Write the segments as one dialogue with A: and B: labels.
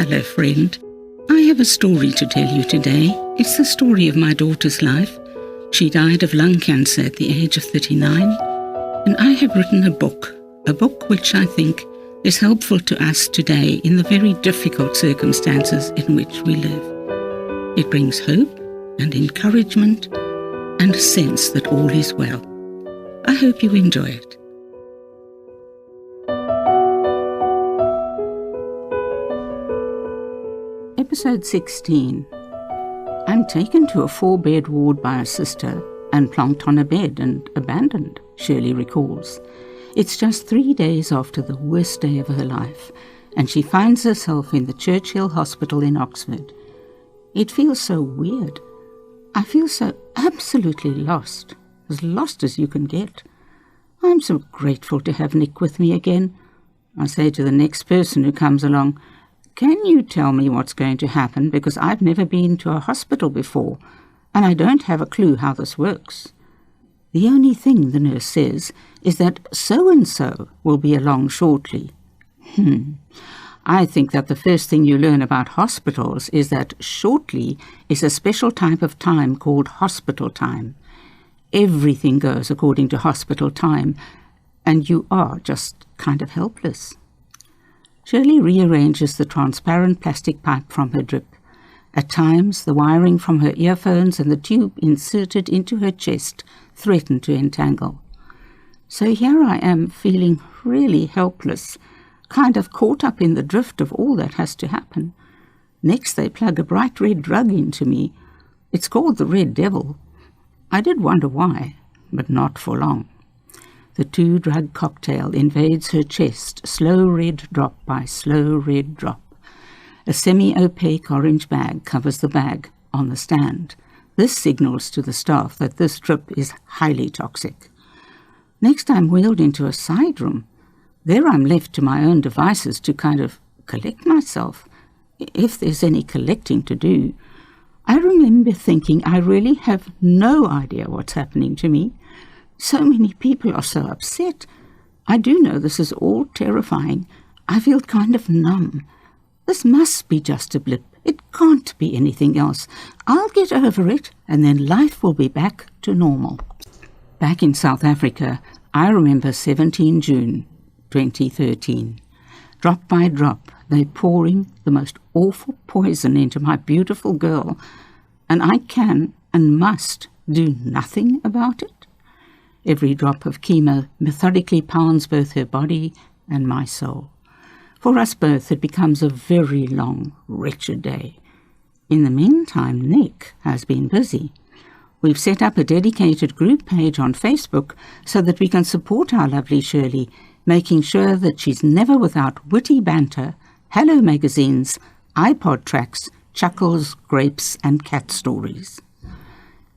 A: Hello, friend. I have a story to tell you today. It's the story of my daughter's life. She died of lung cancer at the age of 39, and I have written a book which I think is helpful to us today in the very difficult circumstances in which we live. It brings hope and encouragement and a sense that all is well. I hope you enjoy it. Episode 16. I'm taken to a 4-bed ward by a sister and plonked on a bed and abandoned, Shirley recalls. It's just 3 days after the worst day of her life, and she finds herself in the Churchill Hospital in Oxford. It feels so weird. I feel so absolutely lost as you can get. I'm so grateful to have Nick with me again. I say to the next person who comes along, "Can you tell me what's going to happen, because I've never been to a hospital before, and I don't have a clue how this works." The only thing the nurse says is that so-and-so will be along shortly. I think that the first thing you learn about hospitals is that shortly is a special type of time called hospital time. Everything goes according to hospital time, and you are just kind of helpless. Shirley rearranges the transparent plastic pipe from her drip. At times, the wiring from her earphones and the tube inserted into her chest threaten to entangle. So here I am, feeling really helpless, kind of caught up in the drift of all that has to happen. Next, they plug a bright red drug into me. It's called the Red Devil. I did wonder why, but not for long. The 2-drug cocktail invades her chest, slow red drop by slow red drop. A semi-opaque orange bag covers the bag on the stand. This signals to the staff that this drip is highly toxic. Next, I'm wheeled into a side room. There I'm left to my own devices to kind of collect myself, if there's any collecting to do. I remember thinking I really have no idea what's happening to me. So many people are so upset. I do know this is all terrifying. I feel kind of numb. This must be just a blip. It can't be anything else. I'll get over it, and then life will be back to normal. Back in South Africa, I remember 17 June 2013. Drop by drop, they're pouring the most awful poison into my beautiful girl, and I can and must do nothing about it. Every drop of chemo methodically pounds both her body and my soul. For us both, it becomes a very long, wretched day. In the meantime, Nick has been busy. We've set up a dedicated group page on Facebook so that we can support our lovely Shirley, making sure that she's never without witty banter, Hello magazines, iPod tracks, chuckles, grapes, and cat stories.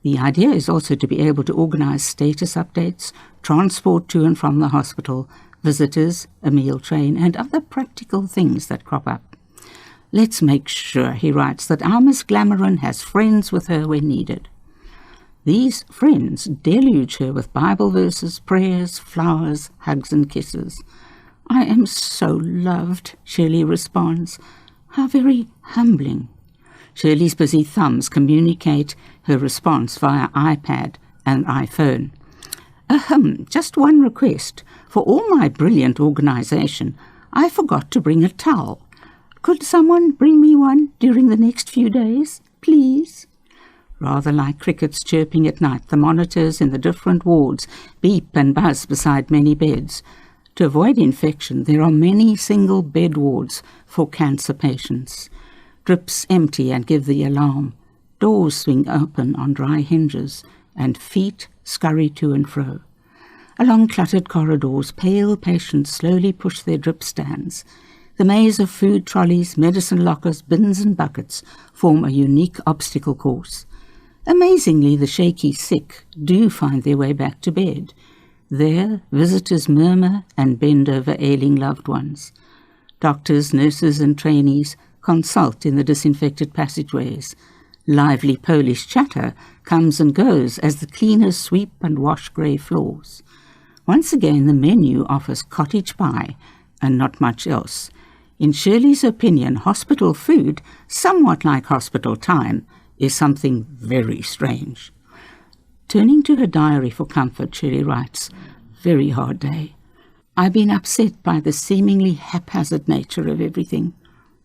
A: The idea is also to be able to organise status updates, transport to and from the hospital, visitors, a meal train, and other practical things that crop up. Let's make sure, he writes, that our Miss Glamorin has friends with her when needed. These friends deluge her with Bible verses, prayers, flowers, hugs and kisses. "I am so loved," Shirley responds. "How very humbling." Shirley's busy thumbs communicate her response via iPad and iPhone. Just one request. For all my brilliant organisation, I forgot to bring a towel. Could someone bring me one during the next few days, please? Rather like crickets chirping at night, the monitors in the different wards beep and buzz beside many beds. To avoid infection, there are many single bed wards for cancer patients. Drips empty and give the alarm. Doors swing open on dry hinges, and feet scurry to and fro. Along cluttered corridors, pale patients slowly push their drip stands. The maze of food trolleys, medicine lockers, bins and buckets form a unique obstacle course. Amazingly, the shaky sick do find their way back to bed. There, visitors murmur and bend over ailing loved ones. Doctors, nurses and trainees consult in the disinfected passageways. Lively Polish chatter comes and goes as the cleaners sweep and wash grey floors. Once again, the menu offers cottage pie and not much else. In Shirley's opinion, hospital food, somewhat like hospital time, is something very strange. Turning to her diary for comfort, Shirley writes, "Very hard day. I've been upset by the seemingly haphazard nature of everything."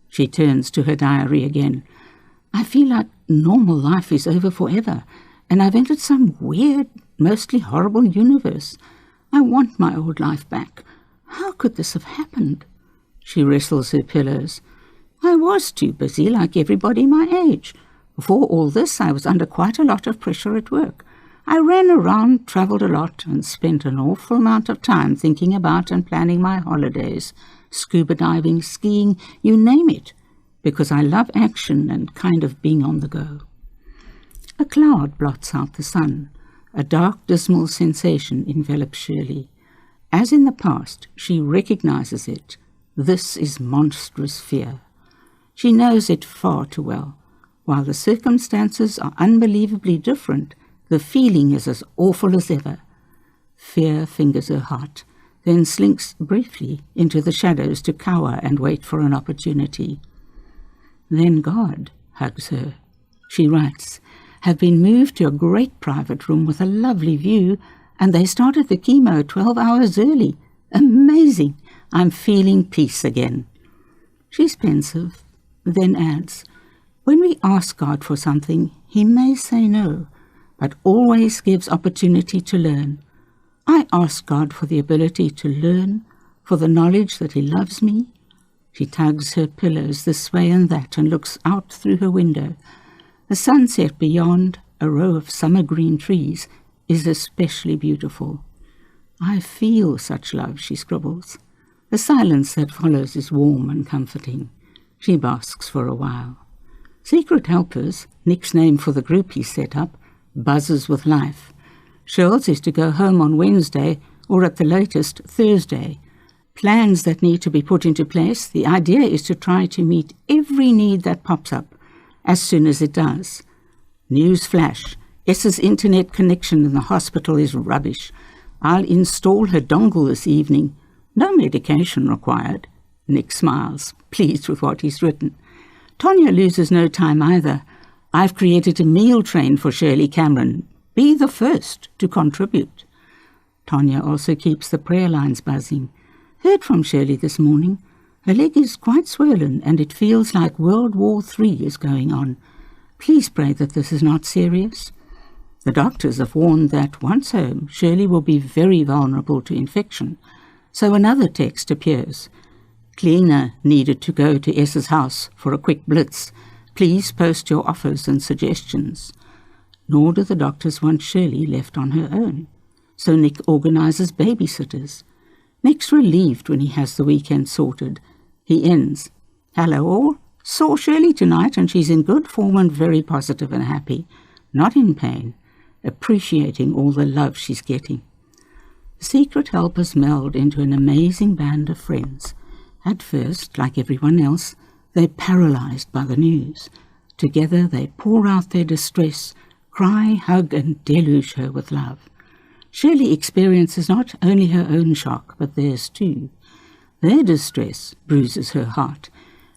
A: She turns to her diary again. "I feel like normal life is over forever, and I've entered some weird, mostly horrible universe. I want my old life back. How could this have happened?" She wrestles her pillows. "I was too busy, like everybody my age. Before all this, I was under quite a lot of pressure at work. I ran around, travelled a lot, and spent an awful amount of time thinking about and planning my holidays, scuba diving, skiing, you name it, because I love action and kind of being on the go." A cloud blots out the sun. A dark, dismal sensation envelops Shirley. As in the past, she recognizes it. This is monstrous fear. She knows it far too well. While the circumstances are unbelievably different, the feeling is as awful as ever. Fear fingers her heart, then slinks briefly into the shadows to cower and wait for an opportunity. Then God hugs her. She writes, "Have been moved to a great private room with a lovely view, and they started the chemo 12 hours early. Amazing! I'm feeling peace again." She's pensive, then adds, "When we ask God for something, he may say no, but always gives opportunity to learn. I ask God for the ability to learn, for the knowledge that he loves me." She tugs her pillows this way and that and looks out through her window. The sunset beyond, a row of summer green trees, is especially beautiful. "I feel such love," she scribbles. The silence that follows is warm and comforting. She basks for a while. Secret Helpers, Nick's name for the group he set up, buzzes with life. Shirl's is to go home on Wednesday, or at the latest Thursday. Plans that need to be put into place, the idea is to try to meet every need that pops up, as soon as it does. News flash, S's internet connection in the hospital is rubbish. I'll install her dongle this evening. No medication required. Nick smiles, pleased with what he's written. Tonya loses no time either. I've created a meal train for Shirley Cameron. Be the first to contribute. Tonya also keeps the prayer lines buzzing. Heard from Shirley this morning. Her leg is quite swollen and it feels like World War III is going on. Please pray that this is not serious. The doctors have warned that once home, Shirley will be very vulnerable to infection. So another text appears. Cleaner needed to go to S's house for a quick blitz. Please post your offers and suggestions. Nor do the doctors want Shirley left on her own. So Nick organises babysitters. Nick's relieved when he has the weekend sorted. He ends. Hello all. Saw Shirley tonight and she's in good form and very positive and happy. Not in pain. Appreciating all the love she's getting. The Secret Helpers meld into an amazing band of friends. At first, like everyone else, they're paralysed by the news. Together they pour out their distress, cry, hug and deluge her with love. Shirley experiences not only her own shock, but theirs too. Their distress bruises her heart,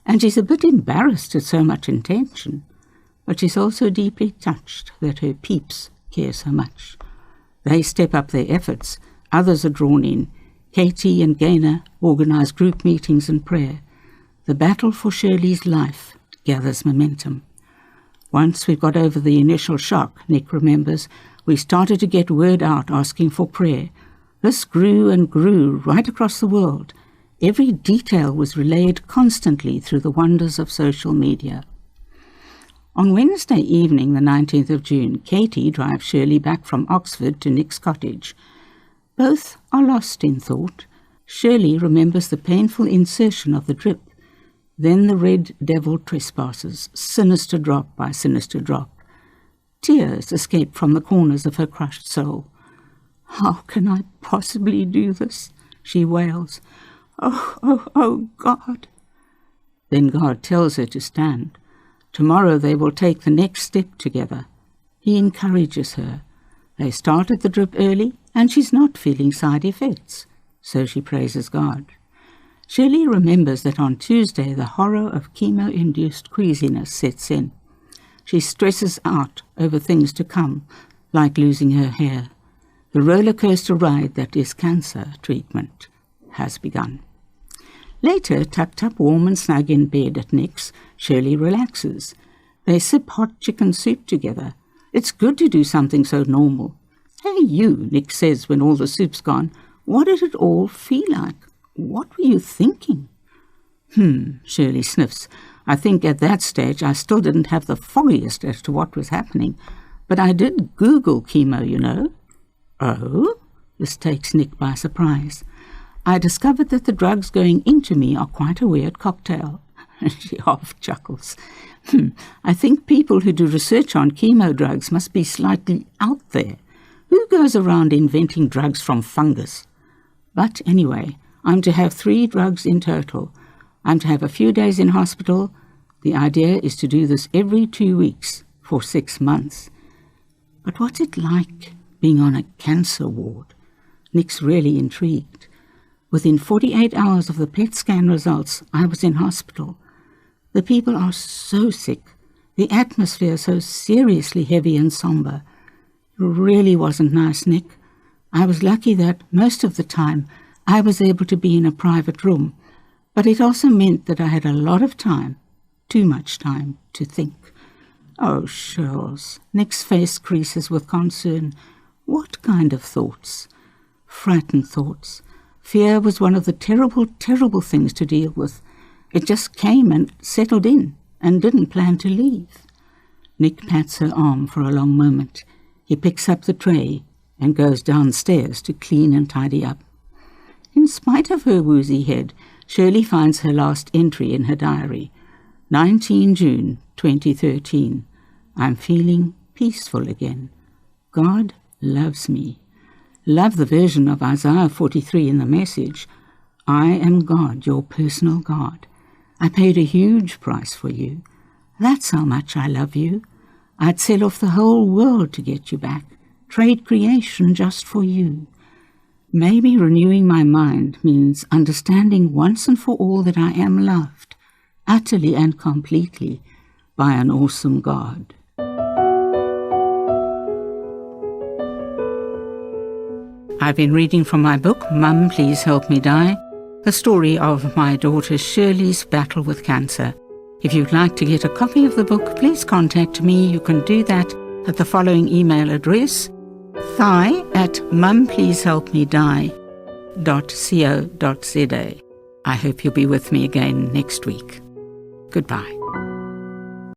A: and she's a bit embarrassed at so much intention. But she's also deeply touched that her peeps care so much. They step up their efforts. Others are drawn in. Katie and Gaynor organise group meetings and prayer. The battle for Shirley's life gathers momentum. Once we got over the initial shock, Nick remembers, we started to get word out asking for prayer. This grew and grew right across the world. Every detail was relayed constantly through the wonders of social media. On Wednesday evening, the 19th of June, Katie drives Shirley back from Oxford to Nick's cottage. Both are lost in thought. Shirley remembers the painful insertion of the drip, then the red devil trespasses, sinister drop by sinister drop. Tears escape from the corners of her crushed soul. How can I possibly do this? She wails. Oh, God. Then God tells her to stand. Tomorrow they will take the next step together. He encourages her. They started the drip early, and she's not feeling side effects, so she praises God. Shirley remembers that on Tuesday the horror of chemo-induced queasiness sets in. She stresses out over things to come, like losing her hair. The roller coaster ride that is cancer treatment has begun. Later, tucked up warm and snug in bed at Nick's, Shirley relaxes. They sip hot chicken soup together. It's good to do something so normal. "Hey you," Nick says when all the soup's gone. "What did it all feel like? What were you thinking?" Shirley sniffs. "I think at that stage I still didn't have the foggiest as to what was happening. But I did Google chemo, you know." "Oh?" This takes Nick by surprise. "I discovered that the drugs going into me are quite a weird cocktail." She half chuckles. "I think people who do research on chemo drugs must be slightly out there. Who goes around inventing drugs from fungus? But anyway, I'm to have 3 drugs in total. I'm to have a few days in hospital. The idea is to do this every 2 weeks for 6 months. But what's it like being on a cancer ward?" Nick's really intrigued. "Within 48 hours of the PET scan results, I was in hospital. The people are so sick. The atmosphere so seriously heavy and somber. It really wasn't nice, Nick. I was lucky that most of the time I was able to be in a private room, but it also meant that I had a lot of time, too much time, to think." "Oh, Shirls." Nick's face creases with concern. "What kind of thoughts?" "Frightened thoughts. Fear was one of the terrible, terrible things to deal with. It just came and settled in and didn't plan to leave." Nick pats her arm for a long moment. He picks up the tray and goes downstairs to clean and tidy up. In spite of her woozy head, Shirley finds her last entry in her diary. 19 June 2013. "I'm feeling peaceful again. God loves me." Love the version of Isaiah 43 in the Message. "I am God, your personal God. I paid a huge price for you. That's how much I love you. I'd sell off the whole world to get you back, trade creation just for you." Maybe renewing my mind means understanding once and for all that I am loved, utterly and completely, by an awesome God. I've been reading from my book, Mum, Please Help Me Die, the story of my daughter Shirley's battle with cancer. If you'd like to get a copy of the book, please contact me. You can do that at the following email address, thai@mumpleasehelpmedie.co.za. I hope you'll be with me again next week. Goodbye.